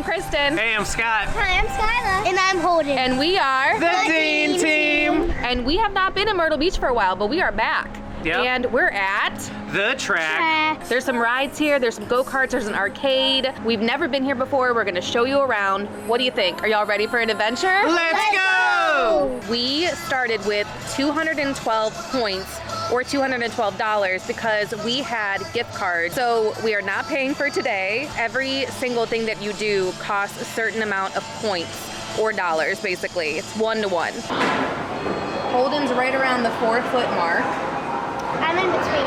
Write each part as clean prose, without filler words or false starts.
I'm Kristen. Hey, I'm Scott. Hi, I'm Skyla. And I'm Holden. And we are the Dean Team. And we have not been in Myrtle Beach for a while, but we are back. Yep. And we're at the track. There's some rides here, there's some go-karts, there's an arcade. We've never been here before. We're gonna show you around. What do you think? Are y'all ready for an adventure? Let's go! We started with 212 points or $212 because we had gift cards. So we are not paying for today. Every single thing that you do costs a certain amount of points or dollars, basically. It's 1-to-1. Holden's right around the 4-foot mark. I'm in between.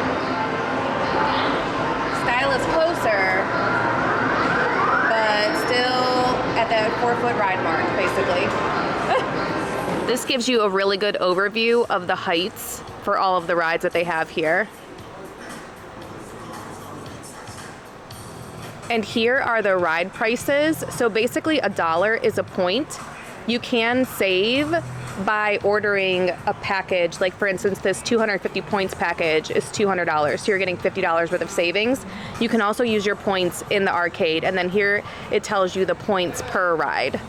Skyla's closer, but still at that 4-foot ride mark, basically. This gives you a really good overview of the heights for all of the rides that they have here. And here are the ride prices. So basically $1 is a point. You can save by ordering a package. Like for instance, this 250 points package is $200. So you're getting $50 worth of savings. You can also use your points in the arcade. And then here it tells you the points per ride.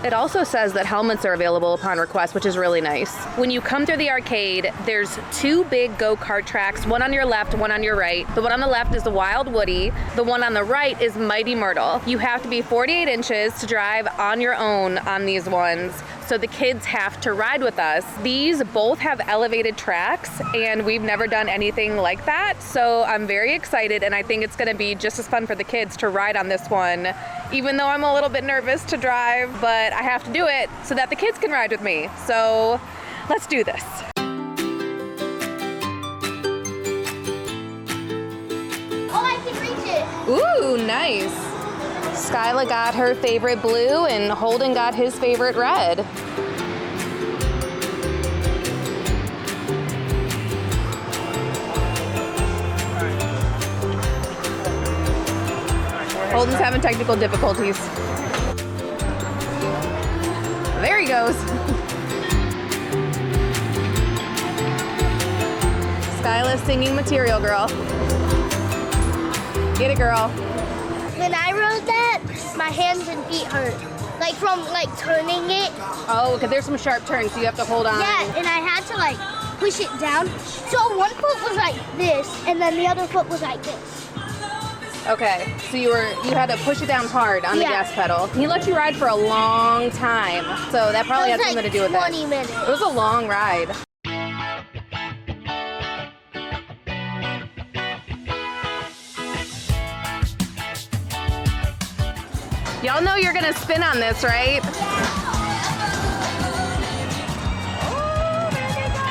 It also says that helmets are available upon request, which is really nice. When you come through the arcade, there's 2 big go-kart tracks, one on your left, one on your right. The one on the left is the Wild Woody. The one on the right is Mighty Myrtle. You have to be 48 inches to drive on your own on these ones. So the kids have to ride with us. These both have elevated tracks and we've never done anything like that. So I'm very excited and I think it's gonna be just as fun for the kids to ride on this one, even though I'm a little bit nervous to drive, but I have to do it so that the kids can ride with me. So let's do this. Oh, I can reach it. Ooh, nice. Skyla got her favorite blue and Holden got his favorite red. Holden's having technical difficulties. There he goes. Skyla's singing Material Girl. Get it, girl. When I rode that, my hands and feet hurt. Like from turning it. Oh, because there's some sharp turns, so you have to hold on. Yeah, and I had to push it down. So one foot was like this, and then the other foot was like this. Okay, so you had to push it down hard on the gas pedal. He let you ride for a long time, so that probably had something to do with it. 20 minutes. It was a long ride. Y'all know you're gonna spin on this, right? Oh, there they go.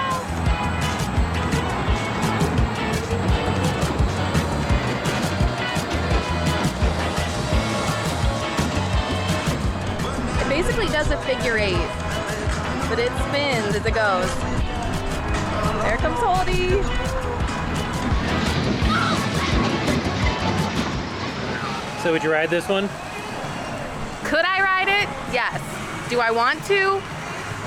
It basically does a figure 8, but it spins as it goes. There comes Holdy. So would you ride this one? Could I ride it? Yes. Do I want to?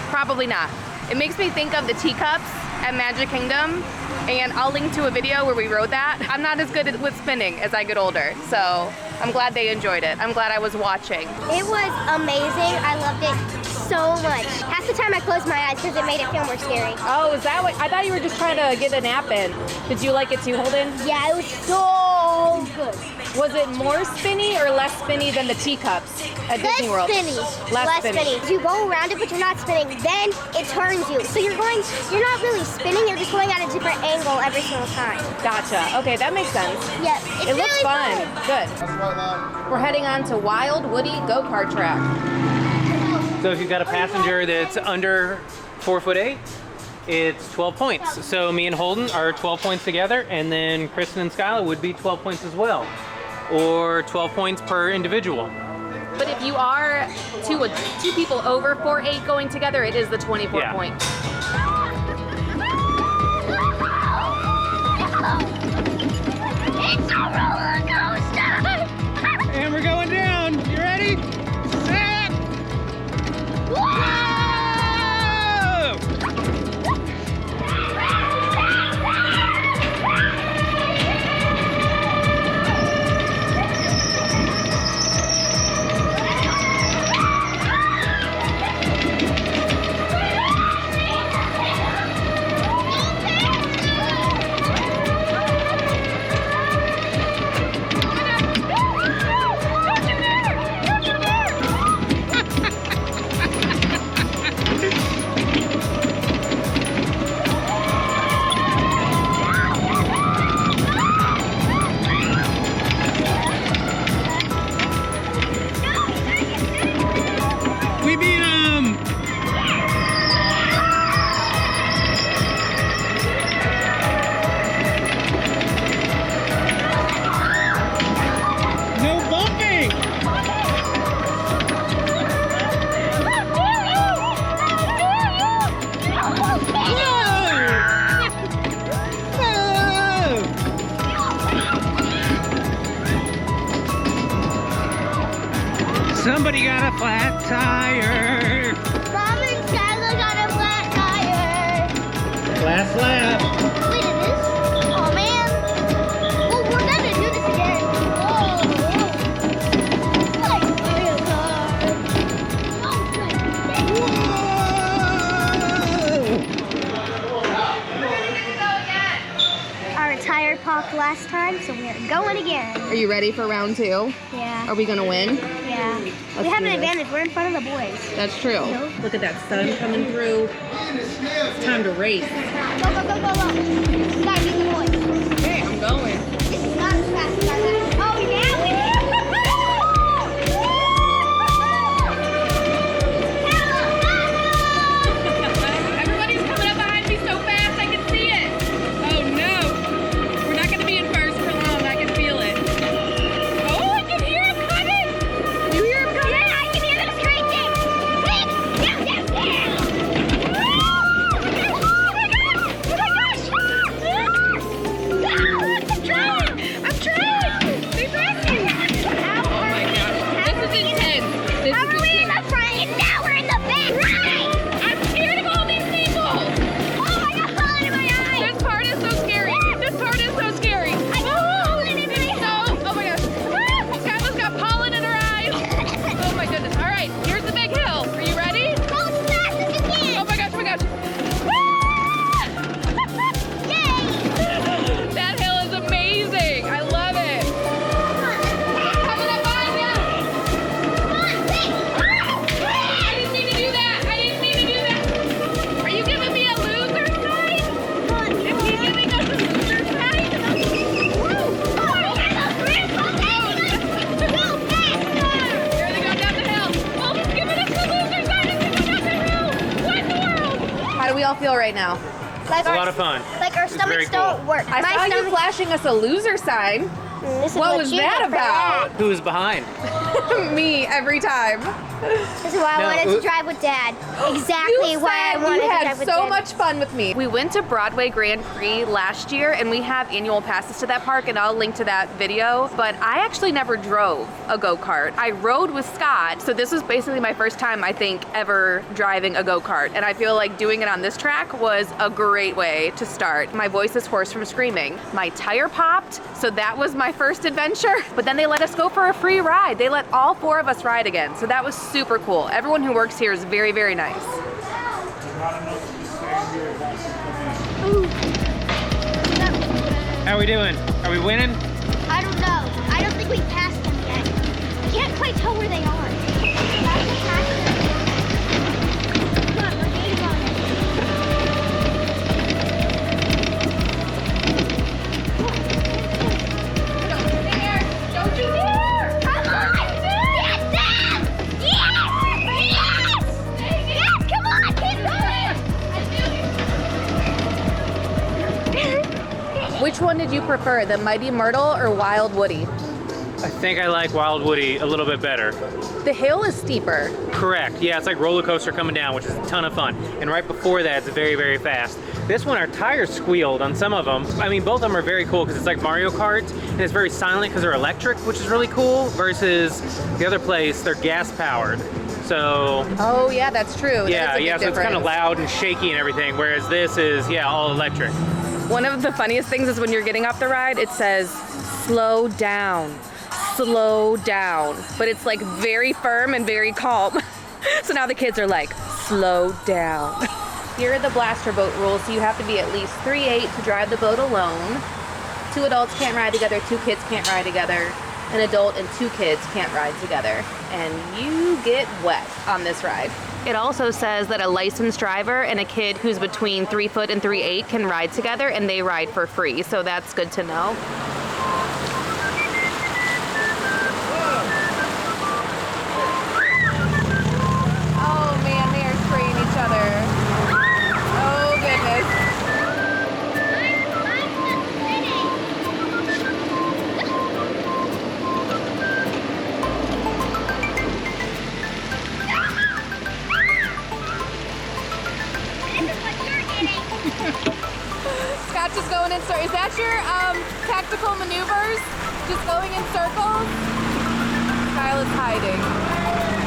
Probably not. It makes me think of the teacups at Magic Kingdom, and I'll link to a video where we rode that. I'm not as good with spinning as I get older, so I'm glad they enjoyed it. I'm glad I was watching. It was amazing. I loved it so much. Half the time I closed my eyes because it made it feel more scary. Oh, is that what? I thought you were just trying to get a nap in. Did you like it too, Holden? Yeah, it was so good. Was it more spinny or less spinny than the teacups at Disney World? Spinny. Less spinny. You go around it, but you're not spinning. Then it turns you. So you're not really spinning. You're just going at a different angle every single time. Gotcha. Okay, that makes sense. Yeah, It looks really fun. Good. We're heading on to Wild Woody Go-Kart Track. So if you've got a passenger that's under 4'8", it's 12 points. So me and Holden are 12 points together, and then Kristen and Skyla would be 12 points as well, or 12 points per individual. But if you are two people over 4'8" going together, it is the 24 points. It's a roller coaster! And we're going down. You ready? Set! Whoa! Somebody got a flat tire. Mom and Skylar got a flat tire. Last lap. Wait, it is? Oh man. Well, we're gonna do this again. Whoa. Like real car. Oh, good. Our tire popped last time, so we're going again. Are you ready for round 2? Yeah. Are we gonna win? Yeah. We have an advantage. We're in front of the boys. That's true. Look at that sun coming through. It's time to race. Go, go, go, go, go. You gotta beat the boys. Okay, I'm going. This is not as fast as I thought. Oh, yeah, we did. Everybody's coming up behind me so fast I can see it. Oh no. We're not going to be in first for long. I can feel it. Oh, I can hear him coming. You hear him coming? Yeah, I can hear them screeching. Down, down, down. Oh my gosh. Oh my gosh. I'm trying. I'm trying. Be pressing. Oh my gosh. This is intense. This How is are we in intense. the front and now we're in the back? Right. I'm scared of all these people. Oh my God, Pollen in my eye. This part is so scary. This part is so scary. I got pollen in my eye. Oh my gosh. Skylar's got pollen in her eyes. Oh my goodness. All right, here's the big hill. Are you ready? Go as fast as you can. Oh my gosh, oh my gosh. Yay. That hill is amazing. I love it. Coming up behind you. I didn't mean to do that. I didn't mean to do that. Are you giving me a loser sign? Is he giving us a loser sign? Here they go down the hill. Oh, he's giving us the loser sign. He's going down the hill. What in the world? How do we all feel right now? Like It's a lot of fun. Like our It's very stomachs cool. don't work. I saw you stomach- flashing us a loser sign. This is What was you that get for about? Who's behind? Me, every time. This is why I No, wanted to drive with Dad. Exactly You why I said wanted you to had drive with so Dad. much fun with me. We went to Broadway Grand Prix last year and we have annual passes to that park and I'll link to that video, but I actually never drove a go-kart. I rode with Scott, so this was basically my first time, I think, ever driving a go-kart, and I feel like doing it on this track was a great way to start. My voice is hoarse from screaming. My tire popped, so that was my first adventure, but then they let us go for a free ride. They let all 4 of us ride again, so that was super cool. Everyone who works here is very, very nice. How are we doing? Are we winning? I don't know. I don't think we passed them yet. I can't quite tell where they are. Come on, we're getting on it. Don't you dare! Come on! Get them! Yes! Yes! Yes! Come on! Keep going! Which one did you prefer, the Mighty Myrtle or Wild Woody? I think I like Wild Woody a little bit better. The hill is steeper. Correct. Yeah, it's like roller coaster coming down, which is a ton of fun. And right before that, it's very, very fast. This one, our tires squealed on some of them. I mean, both of them are very cool because it's like Mario Kart, and it's very silent because they're electric, which is really cool, versus the other place, they're gas powered. So Oh yeah, that's true. That yeah, is a big so it's kind of difference. loud and shaky and everything, whereas this is, yeah, all electric. One of the funniest things is when you're getting off the ride, it says, slow down, slow down. But it's like very firm and very calm. So now the kids are like, slow down. Here are the blaster boat rules. So you have to be at least 3'8" to drive the boat alone. 2 adults can't ride together, 2 kids can't ride together. An adult and 2 kids can't ride together. And you get wet on this ride. It also says that a licensed driver and a kid who's between 3 foot and 3'8" can ride together and they ride for free. So that's good to know. Oh man, they are spraying each other. Oh goodness. Scott's just going in circles. Is that your tactical maneuvers? Just going in circles? Kyle is hiding.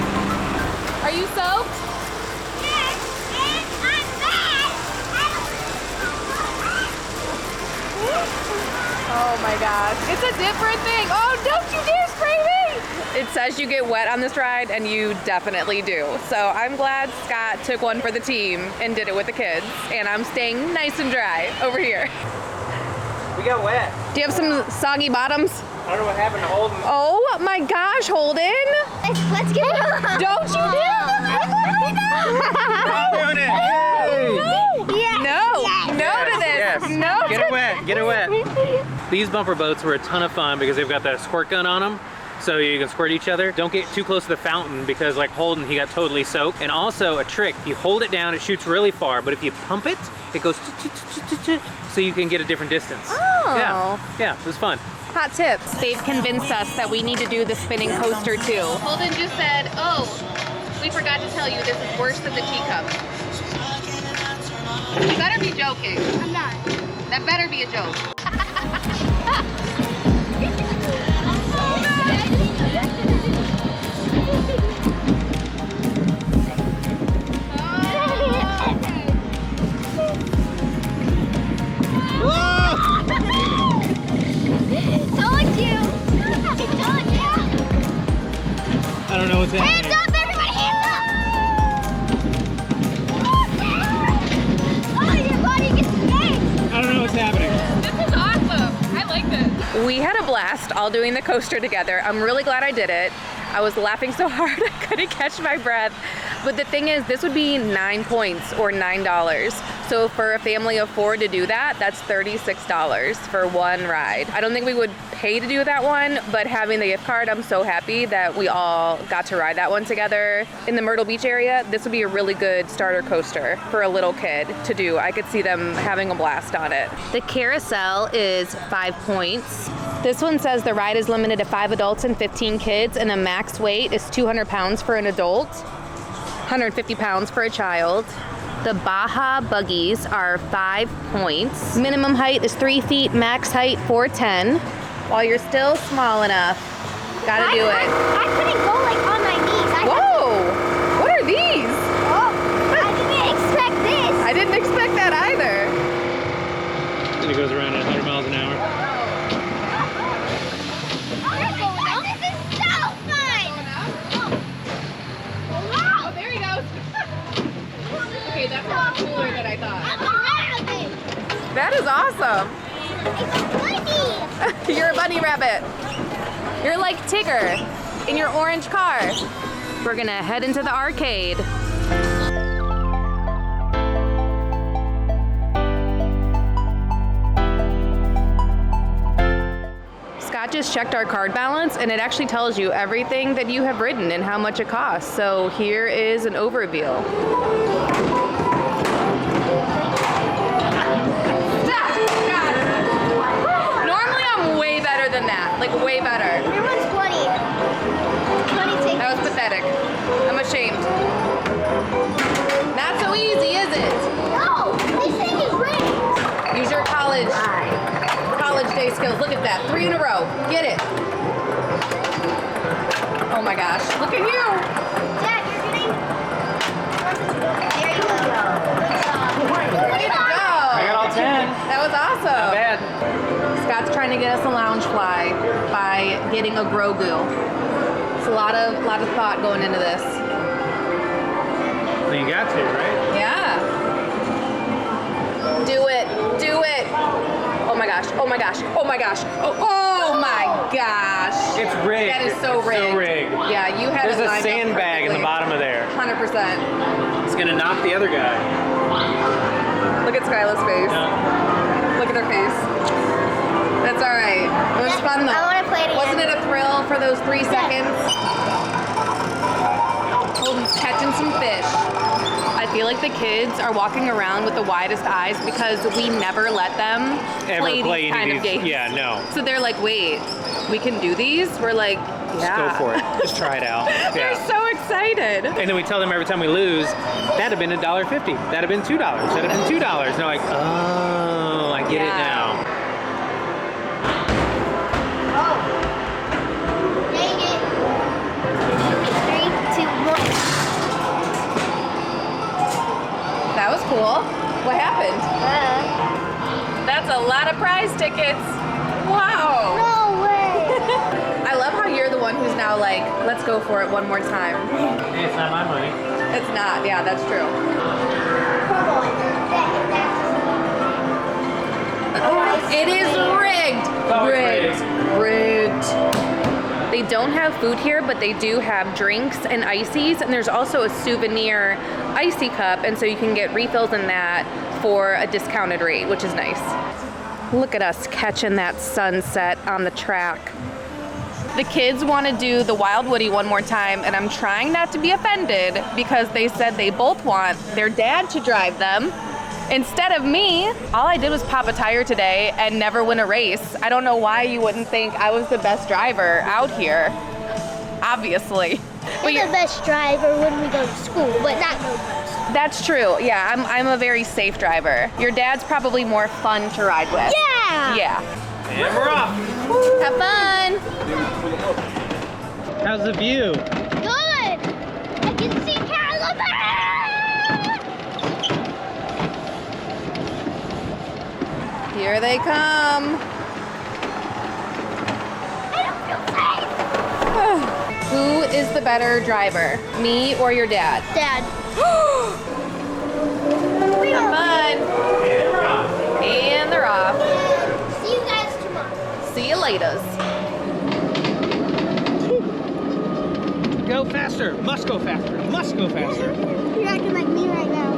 says you get wet on this ride, and you definitely do. So I'm glad Scott took one for the team and did it with the kids, and I'm staying nice and dry over here. We got wet. Do you have some soggy bottoms? I don't know what happened to Holden. Oh my gosh, Holden! Let's get it. Don't you do I'm doing it. Yay! Yes. No to this. Yes. No. Get it wet. Get it wet. These bumper boats were a ton of fun because they've got that squirt gun on them. So you can squirt each other. Don't get too close to the fountain because like Holden, he got totally soaked. And also a trick, if you hold it down, it shoots really far. But if you pump it, it goes so you can get a different distance. Oh. Yeah, it was fun. Hot tips. They've convinced us that we need to do the spinning coaster too. Holden just said, oh, we forgot to tell you this is worse than the teacup. You better be joking. I'm not. That better be a joke. Told you. Told you. I don't know what's Hands happening. up, everybody, hands up. Oh, your body gets spanked. I don't know what's happening. This is awesome. I like this. We had a blast all doing the coaster together. I'm really glad I did it. I was laughing so hard I couldn't catch my breath. But the thing is, this would be 9 points or $9. So for a family of 4 to do that, that's $36 for one ride. I don't think we would pay to do that one, but having the gift card, I'm so happy that we all got to ride that one together. In the Myrtle Beach area, this would be a really good starter coaster for a little kid to do. I could see them having a blast on it. The Carousel is 5 points. This one says the ride is limited to 5 adults and 15 kids, and the max weight is 200 pounds for an adult, 150 pounds for a child. The Baja Buggies are 5 points. Minimum height is 3 feet, max height 4'10". While you're still small enough, gotta do it. I couldn't go like on my knees. Whoa! What are these? Oh, I didn't expect this. I didn't expect that either. And it goes around at 100 miles an hour. This is so fun. Oh, there he goes. Okay, that's a lot cooler than I thought. I'm a rabbit. That is awesome. It's a bunny. You're a bunny rabbit. You're like Tigger in your orange car. We're gonna head into the arcade. Scott just checked our card balance, and it actually tells you everything that you have ridden and how much it costs. So here is an overview. Normally I'm way better than that, like way better. Everyone's 20. 20 tickets. That was pathetic. I'm ashamed. Not so easy, is it? No, this thing is rigged. Use your college day skills. Look at that, 3 in a row. Get it. Oh my gosh, look at you. Dad, you're getting... There you go. Way to go. I got all 10. That was awesome. Not bad. Scott's trying to get us a lounge fly by getting a Grogu. It's a lot of thought going into this. So you got to, right? Yeah. Do it. Do it. Oh my gosh. Oh my gosh. Oh my gosh. Oh my gosh. It's rigged. That is so It's rigged. so rigged. Yeah, you had There's it a lined up sandbag in the perfectly. bottom of there. 100%. It's gonna knock the other guy. Look at Skyla's face. Yeah. Look at her face. That's all right. It was fun though. I wanna play it again. Wasn't it a thrill for those 3 seconds? Holden's catching some fish. I feel like the kids are walking around with the widest eyes because we never let them play these kind of games. Yeah, no. So they're like, wait, we can do these? We're like, yeah. Just go for it. Just try it out. They're Yeah. so excited. And then we tell them every time we lose, that'd have been $1.50. That'd have been $2. That'd have been $2. And they're like, oh, I get it Yeah. now. Dang it. 3, 2, 1. That was cool. What happened? That's a lot of prize tickets. Wow. No way. I love how you're the one who's now like, let's go for it one more time. Hey, it's not my money. It's not, yeah, that's true. It is rigged. Rigged. They don't have food here, but they do have drinks and ices, and there's also a souvenir icy cup, and so you can get refills in that for a discounted rate, which is nice. Look at us catching that sunset on the track. The kids want to do the Wild Woody one more time, and I'm trying not to be offended because they said they both want their dad to drive them instead of me. All I did was pop a tire today and never win a race. I don't know why you wouldn't think I was the best driver out here, obviously. I'm the best driver when we go to school, but not go-karts. That's true, yeah, I'm a very safe driver. Your dad's probably more fun to ride with. Yeah! Yeah. And we're off. Have fun! How's the view? Good! I can see Carousel! Here they come. I don't feel safe! Who is the better driver, me or your dad? Dad. Have fun! And they're off. See you guys tomorrow. See you later. Go faster. Must go faster. Must go faster. You're acting like me right now.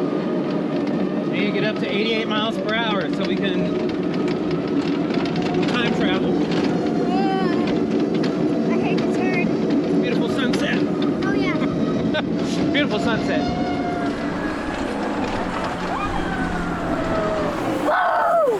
We need to get up to 88 miles per hour so we can time travel. I hate this turn. Beautiful sunset. Oh yeah. Beautiful sunset. Woo!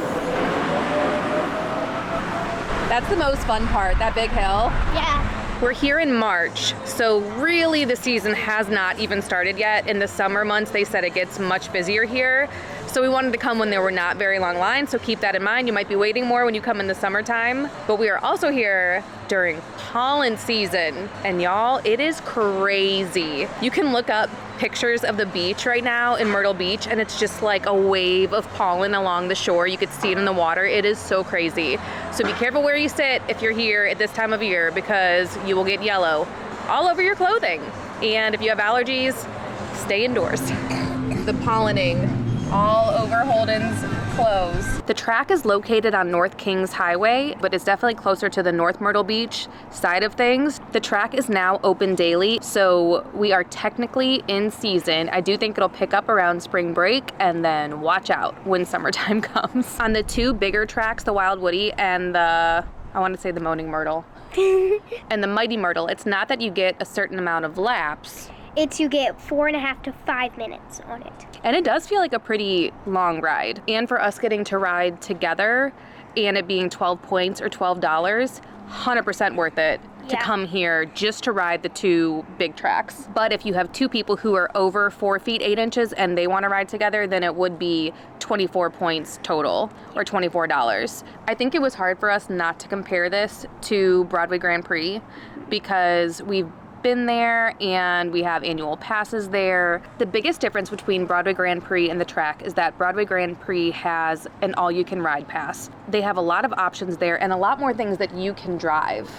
That's the most fun part, that big hill. Yeah. We're here in March, so really the season has not even started yet. In the summer months, they said it gets much busier here. So we wanted to come when there were not very long lines, so keep that in mind. You might be waiting more when you come in the summertime. But we are also here during pollen season. And y'all, it is crazy. You can look up pictures of the beach right now in Myrtle Beach, and it's just like a wave of pollen along the shore. You could see it in the water. It is so crazy. So be careful where you sit if you're here at this time of year, because you will get yellow all over your clothing. And if you have allergies, stay indoors. The pollening all over Holden's clothes. The track is located on North Kings Highway, but it's definitely closer to the North Myrtle Beach side of things. The track is now open daily, so we are technically in season. I do think it'll pick up around spring break, and then watch out when summertime comes. On the two bigger tracks, the Wild Woody and the, I want to say the Moaning Myrtle, and the Mighty Myrtle, it's not that you get a certain amount of laps. It's you get 4.5 to 5 minutes on it. And it does feel like a pretty long ride. And for us getting to ride together and it being 12 points or $12, 100% worth it to come here just to ride the two big tracks. But if you have two people who are over 4 feet 8 inches and they want to ride together, then it would be 24 points total, or $24. I think it was hard for us not to compare this to Broadway Grand Prix because we've been there and we have annual passes there. The biggest difference between Broadway Grand Prix and the track is that Broadway Grand Prix has an all-you-can-ride pass. They have a lot of options there and a lot more things that you can drive.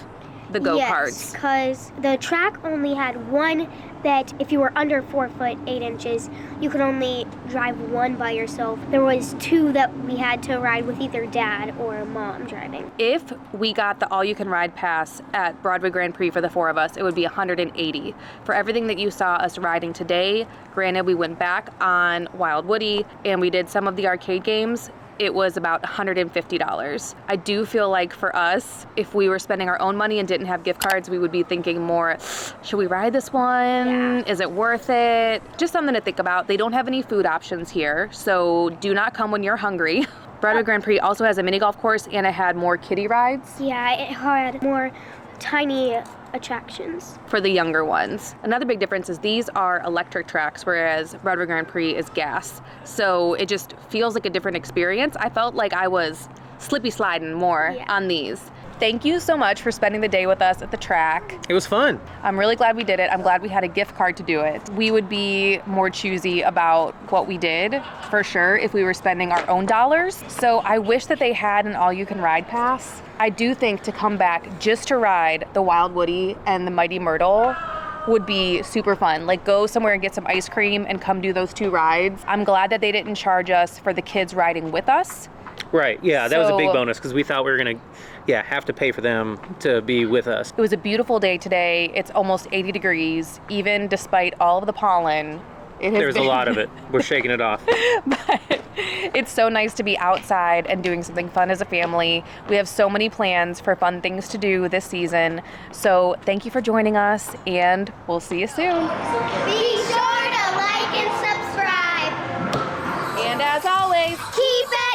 The go-karts. Yes, because the track only had one that if you were under 4 foot 8 inches, you could only drive one by yourself. There was two that we had to ride with either dad or mom driving. If we got the all-you-can-ride pass at Broadway Grand Prix for the 4 of us, it would be $180. For everything that you saw us riding today, granted we went back on Wild Woody and we did some of the arcade games, it was about $150. I do feel like for us, if we were spending our own money and didn't have gift cards, we would be thinking more, should we ride this one? Yeah. Is it worth it? Just something to think about. They don't have any food options here, so do not come when you're hungry. Broadway Grand Prix also has a mini golf course and it had more kiddie rides. Yeah, it had more tiny attractions for the younger ones. Another big difference is these are electric tracks, whereas Broadway Grand Prix is gas. So it just feels like a different experience. I felt like I was slippy sliding more on these. thank you so much for spending the day with us at the track. It was fun. I'm really glad we did it. I'm glad we had a gift card to do it. We would be more choosy about what we did, for sure, if we were spending our own dollars. So I wish that they had an all-you-can-ride pass. I do think to come back just to ride the Wild Woody and the Mighty Myrtle would be super fun. Like, go somewhere and get some ice cream and come do those 2 rides. I'm glad that they didn't charge us for the kids riding with us. Right, yeah, that was a big So- bonus because we thought we were gonna, have to pay for them to be with us. It was a beautiful day today. It's almost 80 degrees, even despite all of the pollen. There's a lot of it. We're shaking it off. But it's so nice to be outside and doing something fun as a family. We have so many plans for fun things to do this season. So thank you for joining us, and we'll see you soon. Be sure to like and subscribe. And as always, Keep it